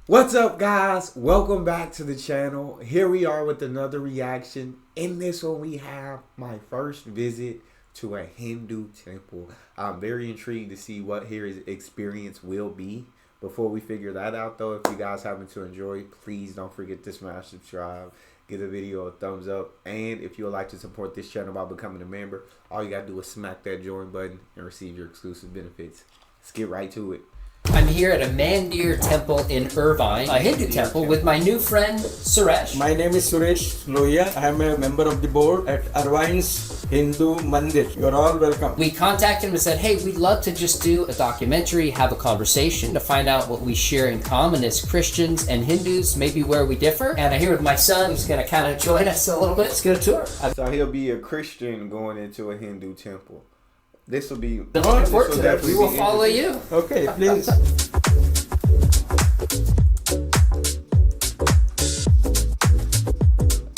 What's up, guys? Welcome back to the channel. Here we are with another reaction. In this one we have my first visit to a Hindu temple. I'm very intrigued to see what his experience will be. Before we figure that out though, if you guys happen to enjoy, please don't forget to smash subscribe, give the video a thumbs up, and if you would like to support this channel by becoming a member, all you gotta do is smack that join button and receive your exclusive benefits. Let's get right to it. I'm here at a Mandir temple in Irvine, a Hindu temple, with my new friend Suresh. My name is Suresh Lohia. I am a member of the board at Irvine's Hindu Mandir. You're all welcome. We contacted him and said, hey, we'd love to just do a documentary, have a conversation to find out what we share in common as Christians and Hindus, maybe where we differ. And I'm here with my son, who's going to kind of join us a little bit. Let's get a tour. So he'll be a Christian going into a Hindu temple. This will be. Been looking forward to that. We will follow you. Okay, please.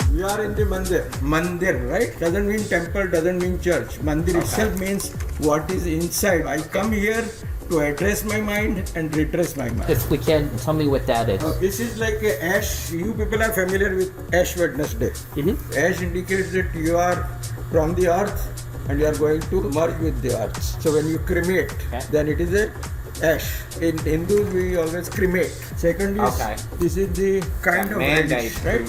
We are in the Mandir. Mandir, right? Doesn't mean temple, doesn't mean church. Mandir itself means what is inside. I come here to address my mind and redress my mind. If we can, tell me what that is. This is like a ash. You people are familiar with Ash Wednesday. Ash indicates that you are from the earth and you are going to merge with the earth. So when you cremate, then it is a ash. In Hindus, we always cremate. Second is, this is the kind of radish, right?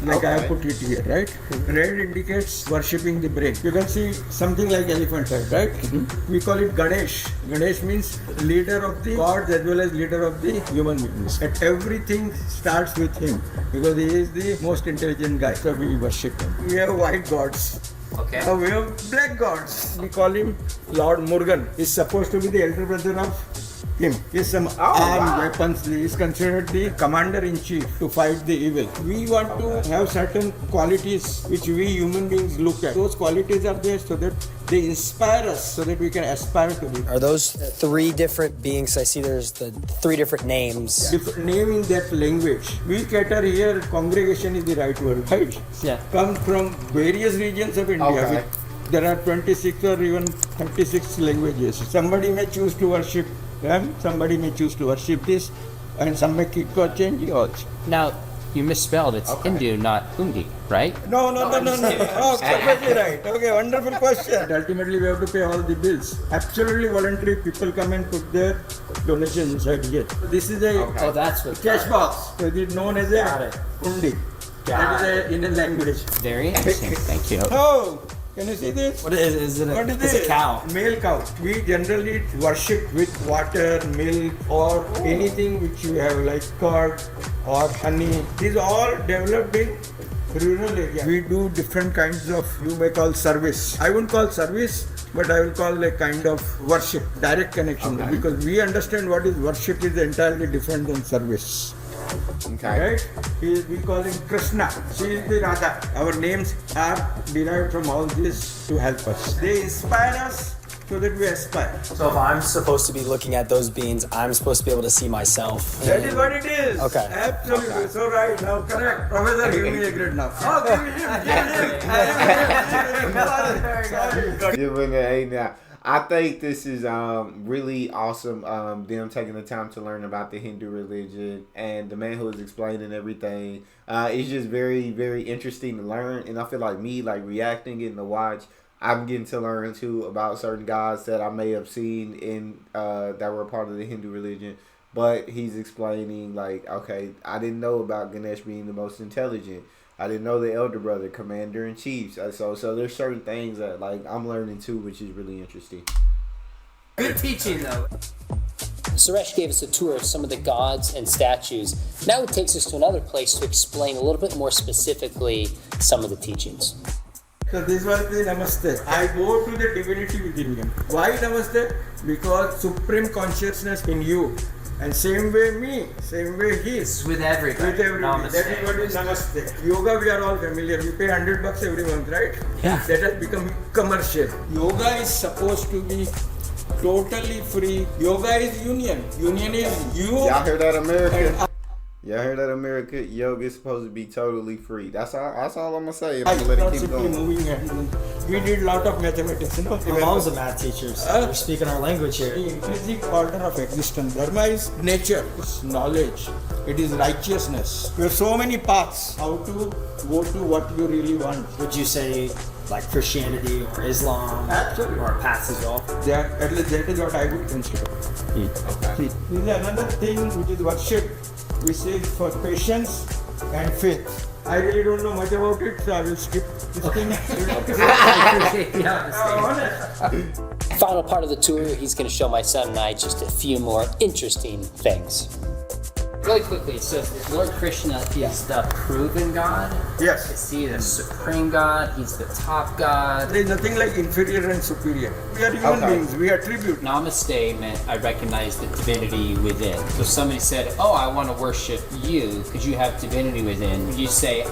Like I have put it here, right? Red indicates worshipping the brain. You can see something like elephant head, right? We call it Ganesh. Ganesh means leader of the gods as well as leader of the human beings. And everything starts with him because he is the most intelligent guy. So we worship him. We have white gods. Okay. We have black gods. We call him Lord Murugan. He's supposed to be the elder brother of him. He has some armed weapons. He is considered the commander-in-chief to fight the evil. We want to have certain qualities which we human beings look at. Those qualities are there so that they inspire us so that we can aspire to be. Are those three different beings? I see there's the three different names. Different name in that language. We cater here, congregation is the right word, right? Yeah. Come from various regions of India. There are 26 or even 36 languages. Somebody may choose to worship them, somebody may choose to worship this, and some may kick or change also. Now, you misspelled. It's Hindu, not Hundi, right? No. Oh, perfectly right. Okay, wonderful question. Ultimately, we have to pay all the bills. Absolutely voluntary. People come and put their donations inside here. This is a Oh, that's what. cash box. So it is known as a hundi. That is a Indian language. Very interesting. Thank you. Oh, can you see this? What is it? What is It's this? a cow. Male cow. We generally worship with water, milk, or anything which you have like curd or honey. These are all developed in rural area. We do different kinds of, you may call service. I wouldn't call service, but I will call a kind of worship, direct connection. Because we understand what is worship is entirely different than service. Right? We call him Krishna. She is the Radha. Our names are derived from all this to help us. They inspire us so that we aspire. So if I'm supposed to be looking at those beings, I'm supposed to be able to see myself. That is what it is. Okay. Absolutely. So right now, correct. Professor, give me a grade now. Oh, Give it an A now. I think this is really awesome. Them taking the time to learn about the Hindu religion, and the man who is explaining everything. It's just very, very interesting to learn. And I feel like me, like reacting, getting to watch, I'm getting to learn too about certain gods that I may have seen in that were part of the Hindu religion. But he's explaining like, okay, I didn't know about Ganesh being the most intelligent. I didn't know the elder brother, commander-in-chief. So there's certain things that like I'm learning too, which is really interesting. Good teaching, though. Suresh gave us a tour of some of the gods and statues. Now it takes us to another place to explain a little bit more specifically some of the teachings. So this was the Namaste. I go to the divinity within him. Why Namaste? Because supreme consciousness in you. And same way me, same way he is. With everybody. With everybody. That is what is Namaste. Yoga we are all familiar. We pay $100 every month, right? Yeah. That has become commercial. Yoga is supposed to be totally free. Yoga is union. Union is you. Y'all hear that, America? Y'all heard that, America? Yoga is supposed to be totally free. That's all I'm gonna say. I I'm gonna let not it keep simply going. moving hand. We did lot of mathematics, you know. My mom's a math teacher, so we're speaking our language here. The intrinsic order of existence. Dharma is nature, it's knowledge, it is righteousness. There are so many paths how to go to what you really want. Would you say like Christianity or Islam Absolutely. or paths as well? At least that is what I would consider. Okay. See, this is another thing which is worship, which is for patience and faith. I really don't know much about it, so I will skip this thing. Honest. Final part of the tour, he's going to show my son and I just a few more interesting things. Really quickly, so Lord Krishna is the proven God. Yes. Is he the supreme God? He's the top God. There is nothing like inferior and superior. We are human Okay. beings, we attribute. Namaste meant I recognize the divinity within. So if somebody said, oh, I want to worship you because you have divinity within, you say,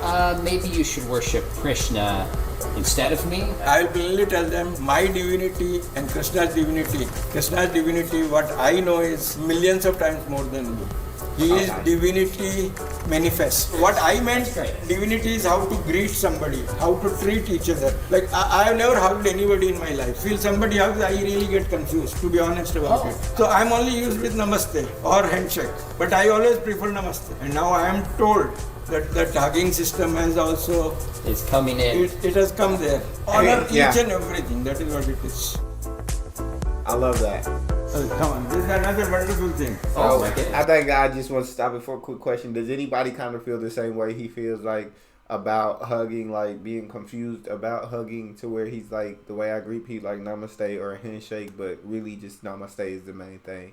maybe you should worship Krishna instead of me. I will plainly tell them my divinity and Krishna's divinity. Krishna's divinity, what I know is millions of times more than you. He is divinity manifest. What I meant, divinity is how to greet somebody, how to treat each other. Like I have never hugged anybody in my life. Feel somebody hugs, I really get confused, to be honest about it. So I'm only used with Namaste or handshake. But I always prefer Namaste. And now I am told that hugging system has also, Is coming in. it has come there. Honor Yeah. each and everything, that is what it is. I love that. Come on, this is another wonderful thing. Oh my goodness. I think I just want to stop it for a quick question. Does anybody kind of feel the same way he feels like about hugging, like being confused about hugging to where he's like, the way I greet people like namaste or a handshake, but really just namaste is the main thing.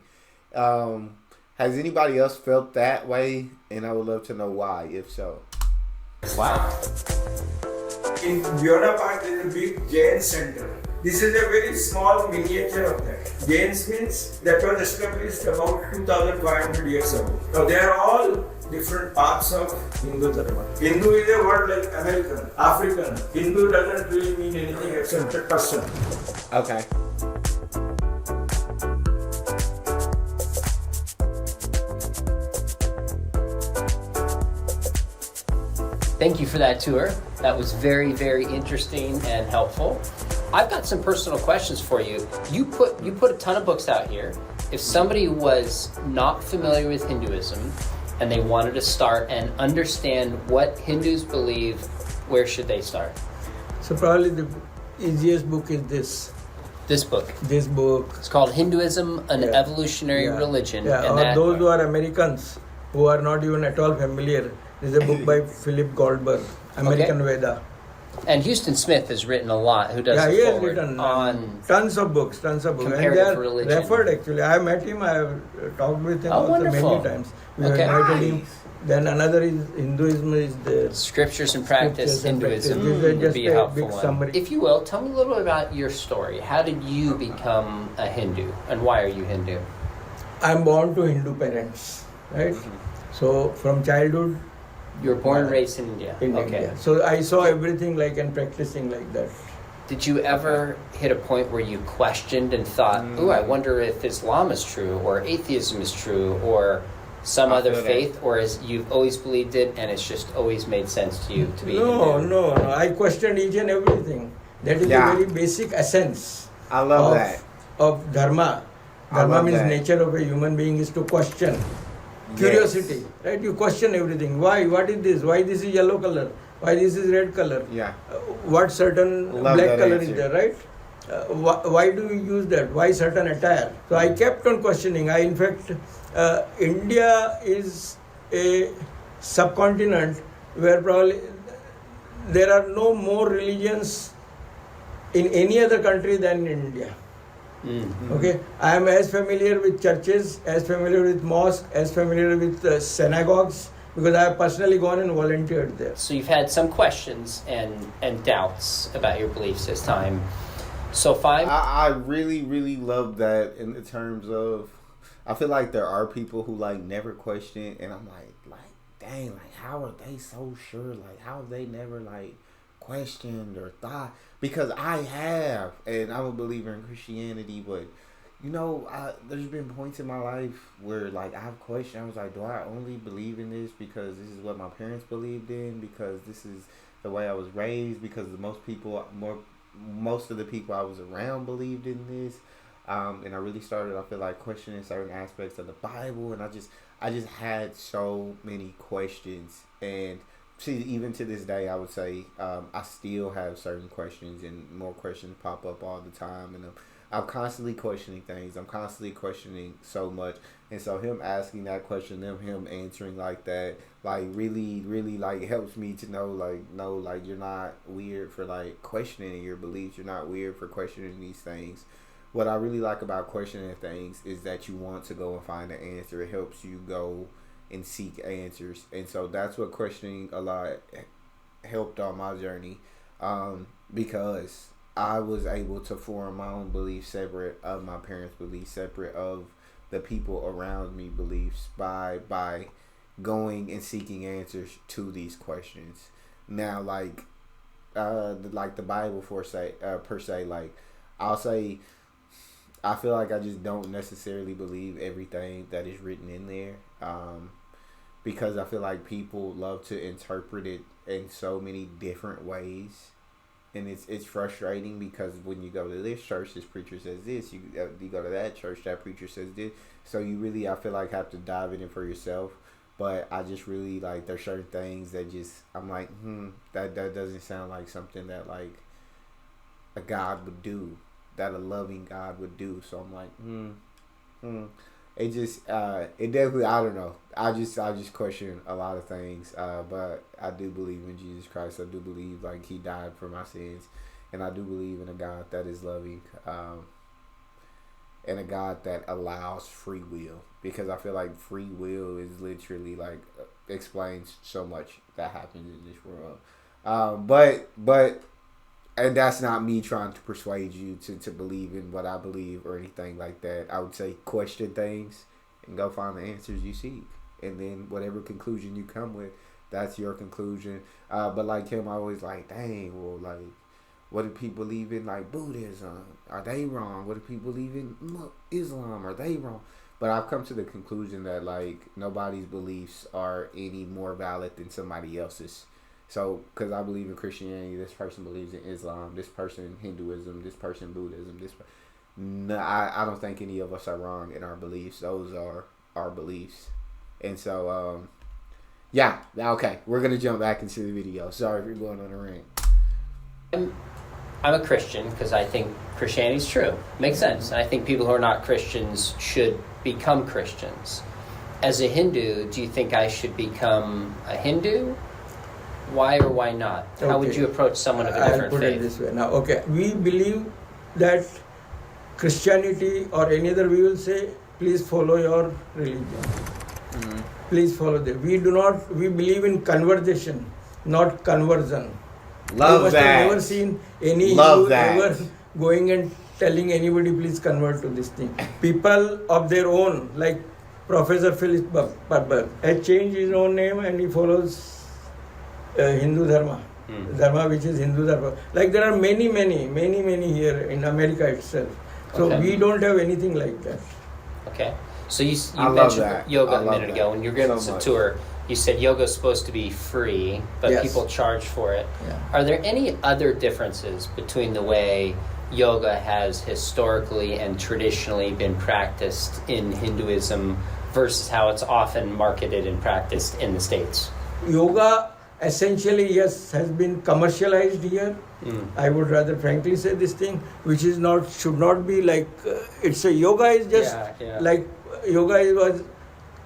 Has anybody else felt that way? And I would love to know why, if so. Wow. In Buena Park, there is a big Jain center. This is a very small miniature of that. Jains means that was established about 2,500 years ago. Now they are all different parts of Hindu Dharma. Hindu is a word like American, African. Hindu doesn't really mean anything except a person. Okay. Thank you for that tour. That was very, very interesting and helpful. I've got some personal questions for you. You put a ton of books out here. If somebody was not familiar with Hinduism and they wanted to start and understand what Hindus believe, where should they start? So probably the easiest book is this. This book. This book. It's called Hinduism, an Evolutionary Religion. Yeah, and or that, those who are Americans who are not even at all familiar. There's a book by Philip Goldberg, American Veda. and Houston Smith has written a lot, who does Yeah, the he has forward written on tons of books. And they comparative are religion. referred actually. I met him, I have talked with him Oh, also wonderful. many times. We Okay. have invited him. Then another is Hinduism is the Scriptures and Practice, Scriptures and Hinduism Practice. This is would just be a a helpful big one. summary. If you will, tell me a little bit about your story. How did you become a Hindu, and why are you Hindu? I'm born to Hindu parents, right? So from childhood You were born and raised in India. in Okay. India. So I saw everything like and practicing like that. Did you ever hit a point where you questioned and thought, "Ooh, I wonder if Islam is true, or atheism is true, or some I other feel that. faith, or is you've always believed it and it's just always made sense to you to be No, Hindu?" no. I questioned each and everything. That is Yeah. the very basic essence I love of, that. of Dharma. I Dharma love means that. nature of a human being is to question. Yes. Curiosity, right? You question everything. Why? What is this? Why this is yellow color? Why this is red color? Yeah. What certain Love black that color answer. is there, right? Why do we use that? Why certain attire? So I kept on questioning. In fact, India is a subcontinent where probably there are no more religions in any other country than in India. Okay, I am as familiar with churches, as familiar with mosques, as familiar with synagogues, because I have personally gone and volunteered there. So you've had some questions and doubts about your beliefs this time. So fine. I really, really love that in the terms of, I feel like there are people who like never question, and I'm like, dang, like how are they so sure? Like how have they never like questioned or thought? Because I have, and I'm a believer in Christianity, but there's been points in my life where like I have questions. I was like, do I only believe in this because this is what my parents believed in? Because this is the way I was raised? Because most of the people I was around believed in this, and I really started. I feel like questioning certain aspects of the Bible, and I just had so many questions. And see, even to this day, I would say I still have certain questions, and more questions pop up all the time, and I'm constantly questioning things. I'm constantly questioning so much. And so him asking that question, him answering like that, like really, really like helps me to know, like, no, like you're not weird for like questioning your beliefs. You're not weird for questioning these things. What I really like about questioning things is that you want to go and find an answer. It helps you go and seek answers. And so that's what questioning a lot helped on my journey, because I was able to form my own beliefs separate of my parents' beliefs, separate of the people around me beliefs by going and seeking answers to these questions. Now, like the Bible per se, like I'll say, I feel like I just don't necessarily believe everything that is written in there, because I feel like people love to interpret it in so many different ways. And it's frustrating because when you go to this church, this preacher says this. You go to that church, that preacher says this. So you really, I feel like, have to dive in it for yourself. But I just really, like, there's certain things that just, I'm like, that doesn't sound like something that, like, a God would do, that a loving God would do. So I'm like, It just, it definitely, I don't know. I just question a lot of things. But I do believe in Jesus Christ. I do believe, like, he died for my sins. And I do believe in a God that is loving, and a God that allows free will. Because I feel like free will is literally, like, explains so much that happens in this world. And that's not me trying to persuade you to believe in what I believe or anything like that. I would say question things and go find the answers you seek. And then whatever conclusion you come with, that's your conclusion. But like him, I always like, dang, well, like, what do people believe in, like, Buddhism? Are they wrong? What do people believe in Islam? Are they wrong? But I've come to the conclusion that, like, nobody's beliefs are any more valid than somebody else's. So, because I believe in Christianity, this person believes in Islam, this person Hinduism, this person Buddhism, no, I don't think any of us are wrong in our beliefs. Those are our beliefs. And so, yeah, okay, we're going to jump back into the video. Sorry if you're going on a rant. I'm a Christian because I think Christianity is true. Makes sense. And I think people who are not Christians should become Christians. As a Hindu, do you think I should become a Hindu? Why or why not? Okay. How would you approach someone of a different faith? I'll put it this way. Now, okay, we believe that Christianity or any other, we will say, please follow your religion. Please follow them. We believe in conversation, not conversion. Love that. I have never seen any Hindu ever going and telling anybody, please convert to this thing. People of their own, like Professor Philip Purber, has changed his own name and he follows Hindu Dharma. Dharma which is Hindu Dharma. Like there are many here in America itself. So we don't have anything like that. Okay. So you mentioned yoga a minute ago. When you were giving us a tour, you said yoga is supposed to be free, but people charge for it. Yeah. Are there any other differences between the way yoga has historically and traditionally been practiced in Hinduism versus how it's often marketed and practiced in the States? Yoga essentially, yes, has been commercialized here. I would rather frankly say this thing, which is should not be like, it's a yoga is just like, yoga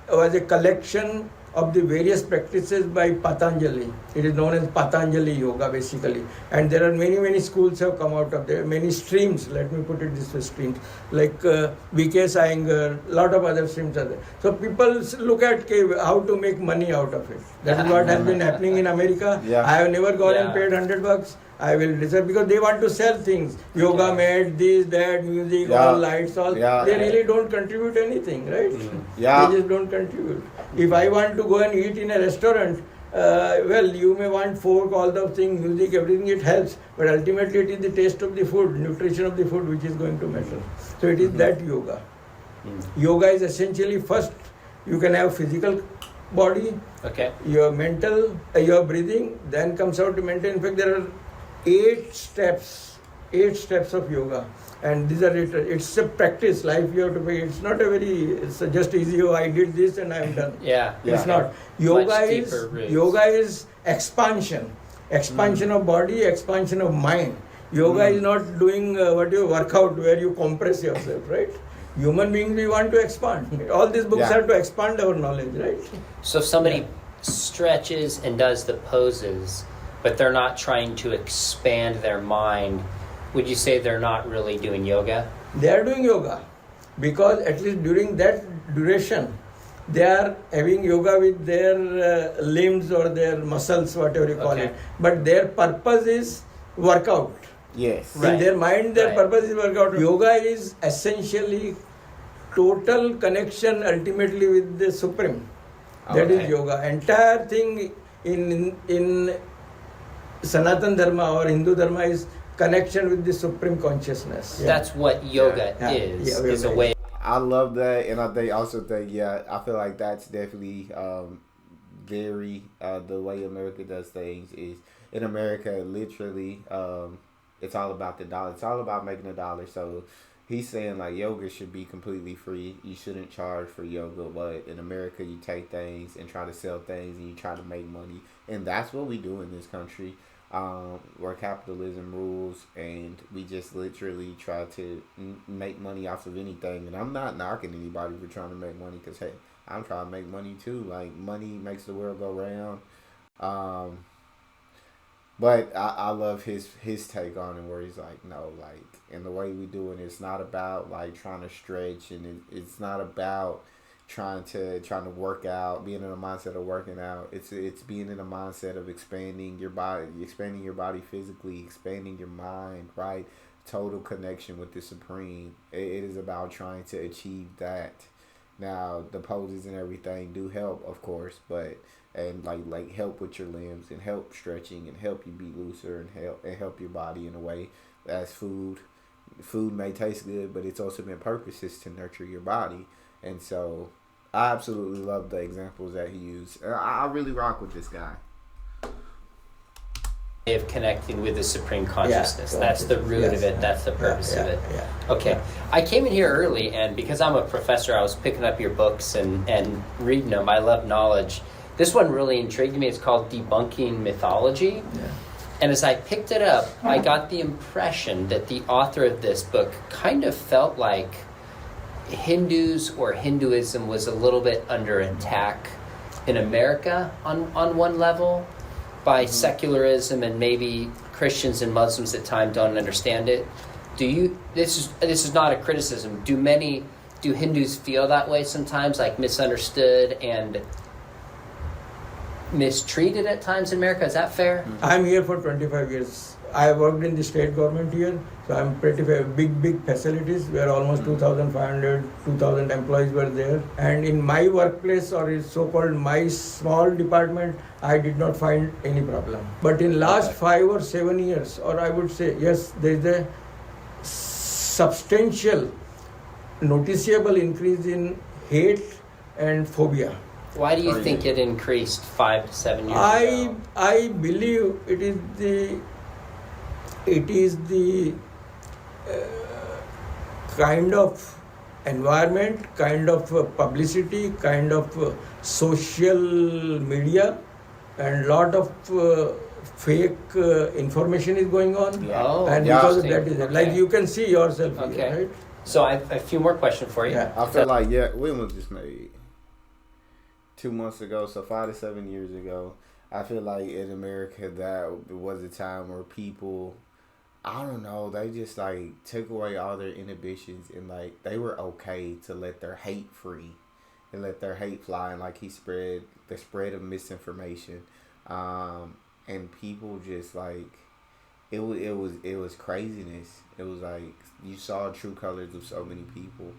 was a collection of the various practices by Patanjali. It is known as Patanjali Yoga basically. And there are many schools have come out of there, many streams, let me put it this way, streams, like V.K. Iyengar, a lot of other streams are there. So people look at how to make money out of it. That is what has been happening in America. I have never gone and paid $100. I will reserve because they want to sell things. Yoga mat, this, that, music, all lights, all. They really don't contribute anything, right? They just don't contribute. If I want to go and eat in a restaurant, well, you may want fork, all those things, music, everything, it helps. But ultimately it is the taste of the food, nutrition of the food which is going to matter. So it is that yoga. Yoga is essentially first you can have physical body, Okay. your mental, your breathing, then comes out to mental. In fact, there are 8 steps of yoga, and these are it's a practice. Life you have to pay. It's not a very. It's just easy. Oh, I did this and I'm done. Yeah. It's not. Yoga Much is deeper roots. yoga is expansion of body, expansion of mind. Yoga is not doing workout where you compress yourself, right? Human beings, we want to expand. All these books are to expand our knowledge, right? So if somebody stretches and does the poses, but they're not trying to expand their mind, would you say they're not really doing yoga? They are doing yoga because at least during that duration, they are having yoga with their limbs or their muscles, whatever you call it. But their purpose is workout. Yes. Right. In their mind, their Right. purpose is workout. Yoga is essentially total connection ultimately with the Supreme. That is Okay. yoga. Entire thing in Sanatan Dharma or Hindu Dharma is connection with the Supreme Consciousness. That's what yoga Yeah. is a Yoga way. I love that, and I think I feel like that's definitely very the way America does things is in America literally it's all about the dollar. It's all about making a dollar. So he's saying like yoga should be completely free. You shouldn't charge for yoga, but in America you take things and try to sell things and you try to make money, and that's what we do in this country. Where capitalism rules, and we just literally try to make money off of anything. And I'm not knocking anybody for trying to make money, because hey, I'm trying to make money too. Like, money makes the world go round. But I love his take on it, where he's like, no, like, and the way we do it, it's not about like trying to stretch, and it's not about trying to work out, being in a mindset of working out. It's being in a mindset of expanding your body physically, expanding your mind, right? Total connection with the Supreme. It is about trying to achieve that. Now the poses and everything do help, of course, but and like help with your limbs and help stretching and help you be looser and help your body in a way. As food may taste good, but its ultimate purpose is to nurture your body. And so I absolutely love the examples that he used. I really rock with this guy. Of connecting with the Supreme Consciousness. Yeah, That's the root of it. That's the purpose of it. Okay. I came in here early, and because I'm a professor, I was picking up your books and reading them. I love knowledge. This one really intrigued me. It's called Debunking Mythology. Yeah. And as I picked it up, I got the impression that the author of this book kind of felt like Hindus or Hinduism was a little bit under attack in America on one level by secularism, and maybe Christians and Muslims at times don't understand it. This is not a criticism. Do Hindus feel that way sometimes, like misunderstood and mistreated at times in America? Is that fair? I'm here for 25 years. I worked in the state government here, so I'm pretty big facilities where almost 2,500, 2,000 employees were there. And in my workplace, or so-called my small department, I did not find any problem. But in last 5 or 7 years, or I would say, yes, there is a substantial, noticeable increase in hate and phobia. Why do you think it increased 5 to 7 years ago? I believe it is the kind of environment, kind of publicity, kind of social media, and lot of fake information is going on. Yeah. Oh, And because of that, interesting. is like you can see yourself Okay. here, right? So I have a few more questions for you. Yeah. I feel like, we was just made 2 months ago, so 5 to 7 years ago. I feel like in America that was a time where people, I don't know, they just like took away all their inhibitions, and like they were okay to let their hate free and let their hate fly, and like he spread the spread of misinformation, and people just like it was craziness. It was like you saw true colors of so many people,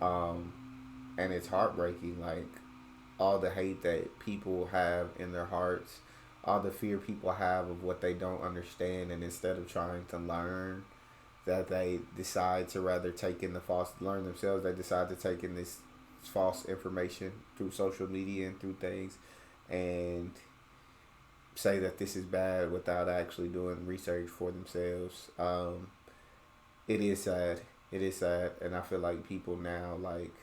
and it's heartbreaking, like all the hate that people have in their hearts, all the fear people have of what they don't understand, and instead of trying to learn that they decide to rather take in learn themselves. They decide to take in this false information through social media and through things, and say that this is bad without actually doing research for themselves. It is sad. It is sad, and I feel like people now like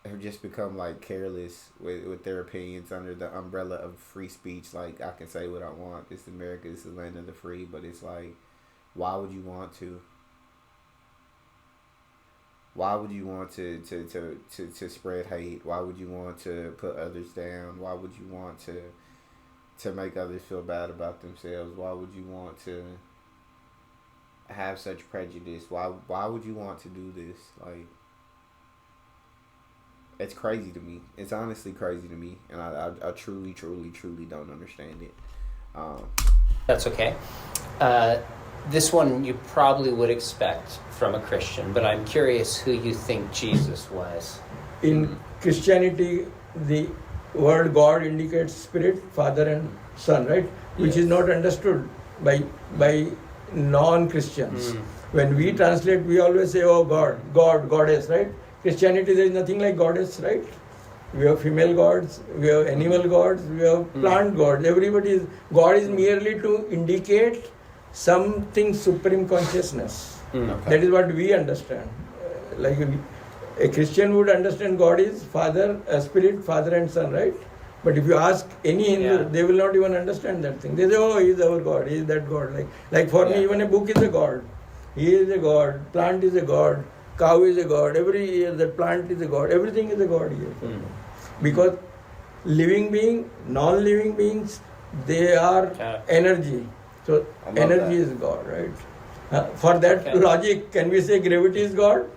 have just become like careless with their opinions under the umbrella of free speech. Like, I can say what I want. This is America. This is the land of the free. But it's like, why would you want to? Why would you want to spread hate? Why would you want to put others down? Why would you want to make others feel bad about themselves? Why would you want to have such prejudice? Why would you want to do this? Like, it's crazy to me. It's honestly crazy to me, and I truly don't understand it. That's okay. This one you probably would expect from a Christian, but I'm curious who you think Jesus was. In Christianity, the word God indicates Spirit, Father and Son, right? Which is not understood by non-Christians. When we translate, we always say, oh God, Goddess, right? Christianity, there is nothing like Goddess, right? We have female gods, we have animal gods, we have plant gods. God is merely to indicate something supreme consciousness. Okay. That is what we understand. Like a Christian would understand God is Father, Spirit, Father and Son, right? But if you ask any Hindu, they will not even understand that thing. They say, oh, he is our God, he is that God. Like for me, even a book is a God. He is a God, plant is a God, cow is a God, the plant is a God, everything is a God here. Because living being, non-living beings, they are energy. So energy is God, right? For that logic, can we say gravity is God?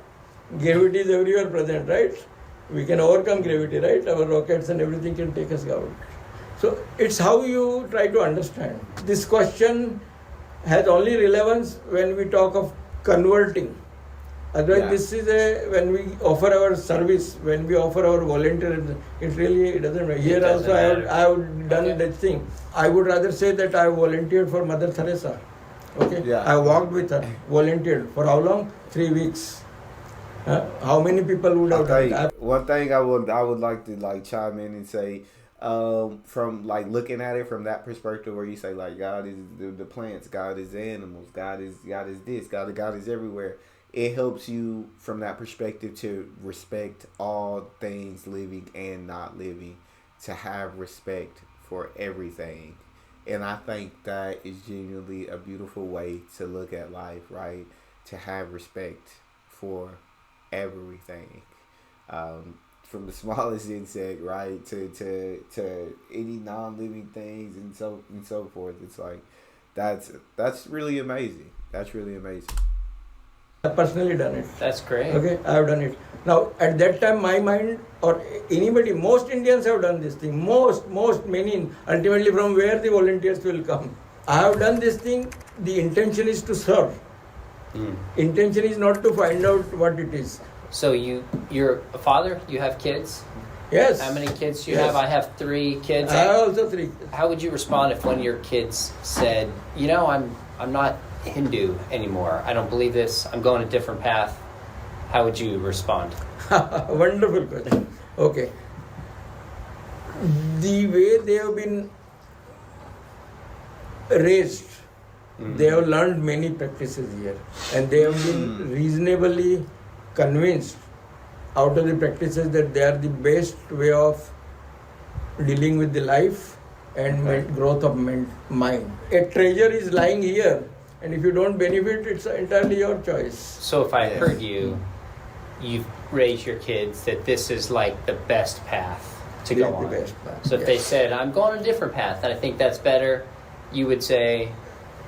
Gravity is everywhere present, right? We can overcome gravity, right? Our rockets and everything can take us out. So it's how you try to understand. This question has only relevance when we talk of converting. Otherwise, this is when we offer our service, when we offer our volunteerism, it really doesn't matter. Here also I have done that thing. I would rather say that I volunteered for Mother Teresa. Okay? Yeah. I walked with her, volunteered. For how long? 3 weeks. How many people would have done that? One thing I would like to chime in and say, from looking at it from that perspective, where you say God is the plants, God is the animals, God is this, God is everywhere. It helps you from that perspective to respect all things living and not living, to have respect for everything. And I think that is genuinely a beautiful way to look at life, right? To have respect for everything. From the smallest insect, right, to any non-living things and so forth. It's like that's really amazing. That's really amazing. I've personally done it. That's great. Okay, I have done it. Now, at that time, my mind or anybody, most Indians have done this thing. Many. Ultimately, from where the volunteers will come. I have done this thing. The intention is to serve. Intention is not to find out what it is. So you're a father? You have kids? Yes. How many kids do you have? I have 3 kids. I have also 3 kids. How would you respond if one of your kids said, I'm not Hindu anymore. I don't believe this. I'm going a different path. How would you respond? Wonderful question. Okay. The way they have been raised, they have learned many practices here, and they have been reasonably convinced out of the practices that they are the best way of dealing with the life and growth of mind. A treasure is lying here, and if you don't benefit, it's entirely your choice. So if I heard you've raised your kids that this is like the best path to go on. The best path. So if they said, I'm going a different path and I think that's better, you would say...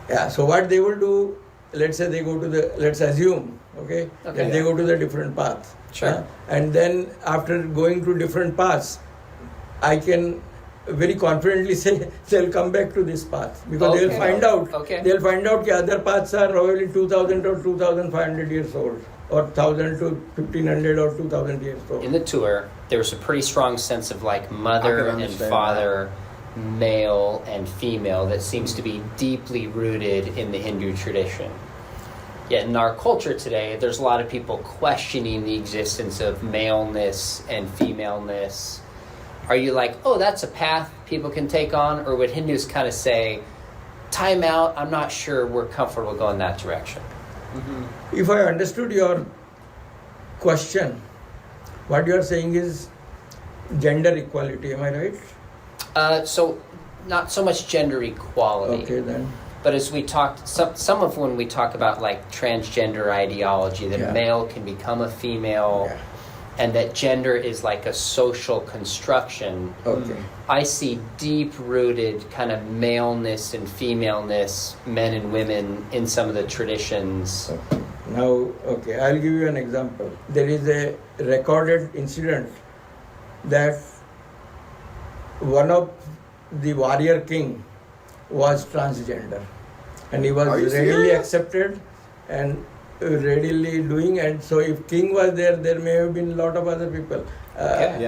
Yeah, so what they will do, let's say they go to let's assume, that they go to the different path. Sure. And then after going to different paths, I can very confidently say they'll come back to this path, because they'll find out that other paths are probably 2000 or 2500 years old, or 1000 to 1500 or 2000 years old. In the tour, there was a pretty strong sense of mother and father, male and female, that seems to be deeply rooted in the Hindu tradition. Yet in our culture today, there's a lot of people questioning the existence of maleness and femaleness. Are you like, oh, that's a path people can take on? Or would Hindus kind of say, time out, I'm not sure we're comfortable going that direction? Mm-hmm. If I understood your question, what you are saying is gender equality, am I right? So not so much gender equality. Okay, then. But as we talked, some of when we talk about like transgender ideology, that a male can become a female, and that gender is like a social construction. Okay. I see deep-rooted kind of maleness and femaleness, men and women, in some of the traditions. Okay. Now, okay, I'll give you an example. There is a recorded incident that one of the warrior king was transgender, and he was readily accepted and readily doing, and so if king was there, there may have been a lot of other people.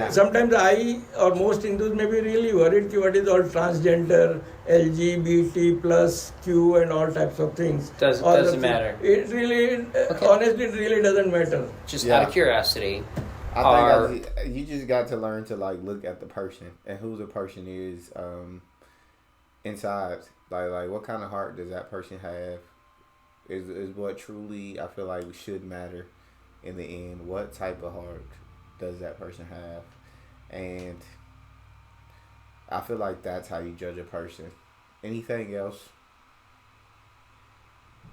Sometimes I or most Hindus may be really worried what is all transgender, LGBT plus Q and all types of things. Doesn't matter. It really, honestly, it really doesn't matter. Just out of curiosity. I think you just got to learn to like look at the person and who the person is inside. Like what kind of heart does that person have? Is what truly I feel like should matter in the end. What type of heart does that person have? And I feel like that's how you judge a person. Anything else?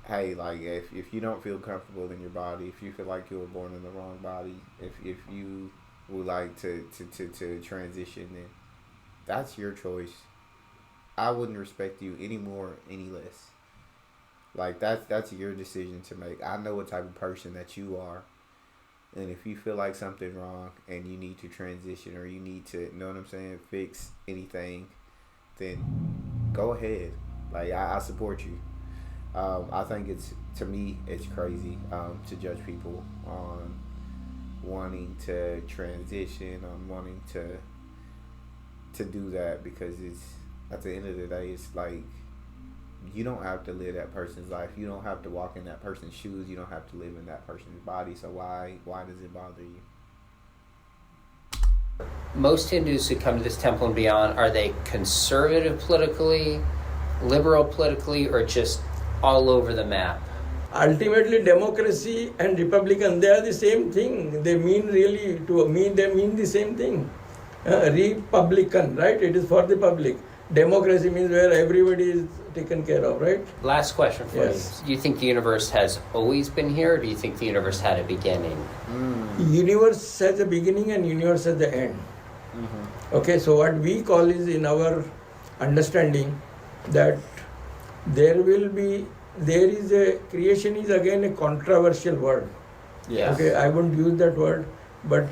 Hey, like if you don't feel comfortable in your body, if you feel like you were born in the wrong body, if you would like to transition, then that's your choice. I wouldn't respect you any more, any less. Like that's your decision to make. I know what type of person that you are, and if you feel like something's wrong and you need to transition or you need to, know what I'm saying, fix anything, then go ahead. Like I support you. I think to me it's crazy to judge people on wanting to transition, on wanting to do that, because it's at the end of the day, it's like you don't have to live that person's life. You don't have to walk in that person's shoes. You don't have to live in that person's body. So why does it bother you? Most Hindus who come to this temple and beyond, are they conservative politically, liberal politically, or just all over the map? Ultimately, democracy and republican, they are the same thing. They mean really, to me, they mean the same thing. Republican, right? It is for the public. Democracy means where everybody is taken care of, right? Last question for you. Do you think the universe has always been here, or do you think the universe had a beginning? Universe has a beginning and universe has the end. Okay, so what we call is, in our understanding, that there is a, creation is again a controversial word. Yes. Okay, I won't use that word, but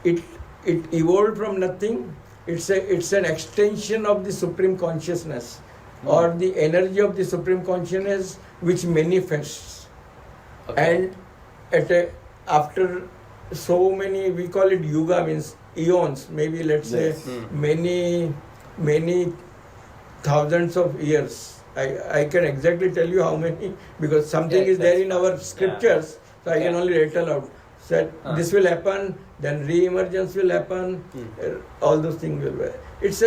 it evolved from nothing. It's an extension of the supreme consciousness, or the energy of the supreme consciousness, which manifests. And after so many, we call it yuga, means eons, maybe let's say many thousands of years. I can exactly tell you how many, because something is there in our scriptures, so I can only rattle out. That this will happen, then re-emergence will happen, all those things will be. It's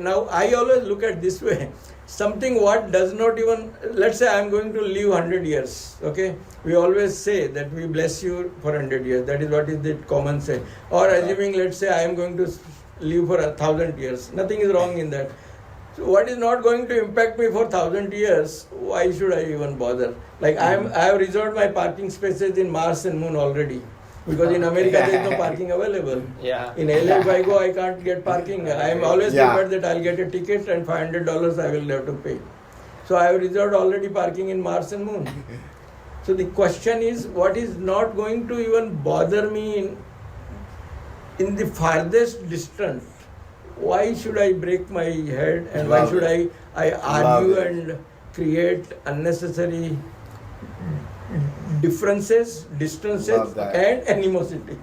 now I always look at this way, something what does not even, let's say I am going to live 100 years, okay? We always say that we bless you for 100 years, that is what is the common say. Or assuming, let's say I am going to live for 1,000 years, nothing is wrong in that. So what is not going to impact me for 1,000 years, why should I even bother? Like I have reserved my parking spaces in Mars and Moon already. Because in America there is no parking available. In LA if I go, I can't get parking. I am always prepared that I'll get a ticket and $500 I will have to pay. So I have reserved already parking in Mars and Moon. So the question is, what is not going to even bother me in the farthest distance? Why should I break my head, and why should I argue and create unnecessary differences, distances, and animosity?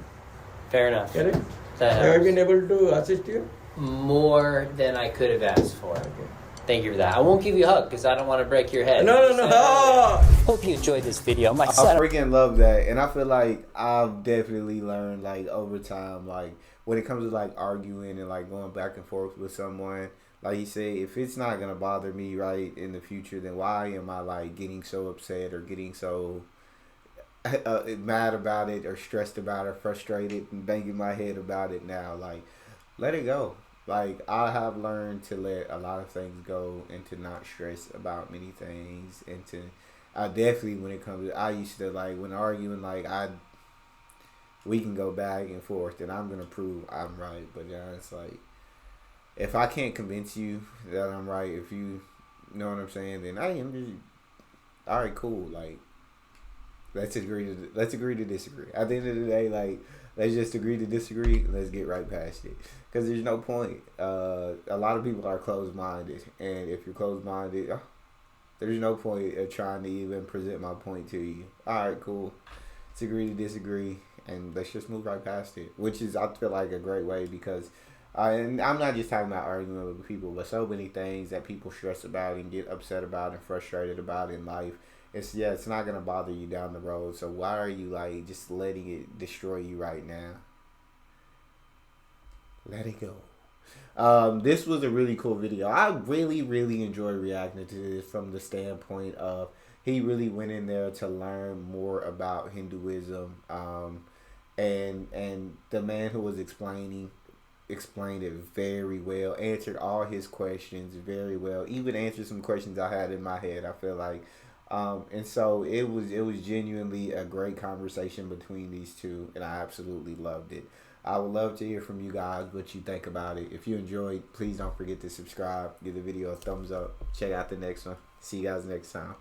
Fair enough. Correct? Have I been able to assist you? More than I could have asked for. Okay. Thank you for that. I won't give you a hug because I don't want to break your head. No. Hope you enjoyed this video. My I son. freaking love that, and I feel like I've definitely learned like over time, like when it comes to like arguing and like going back and forth with someone, like you say, if it's not gonna bother me right in the future, then why am I like getting so upset or getting so mad about it or stressed about it, frustrated and banging my head about it now? Like, let it go. Like, I have learned to let a lot of things go and to not stress about many things, and to I definitely, when it comes to, I used to like when arguing, like we can go back and forth and I'm gonna prove I'm right, but yeah, it's like if I can't convince you that I'm right, if you know what I'm saying, then I am just all right, cool. Like, let's agree to disagree. At the end of the day, like, let's just agree to disagree and let's get right past it. Because there's no point. A lot of people are closed-minded, and if you're closed-minded, there's no point of trying to even present my point to you. All right, cool. Let's agree to disagree, and let's just move right past it. Which is, I feel like, a great way, because, and I'm not just talking about arguing with people, but so many things that people stress about and get upset about and frustrated about in life. It's not gonna bother you down the road. So why are you like just letting it destroy you right now? Let it go. This was a really cool video. I really enjoy reacting to this from the standpoint of he really went in there to learn more about Hinduism. And the man who was explained it very well, answered all his questions very well, even answered some questions I had in my head, I feel like. And so it was genuinely a great conversation between these two, and I absolutely loved it. I would love to hear from you guys what you think about it. If you enjoyed, please don't forget to subscribe, give the video a thumbs up, check out the next one. See you guys next time.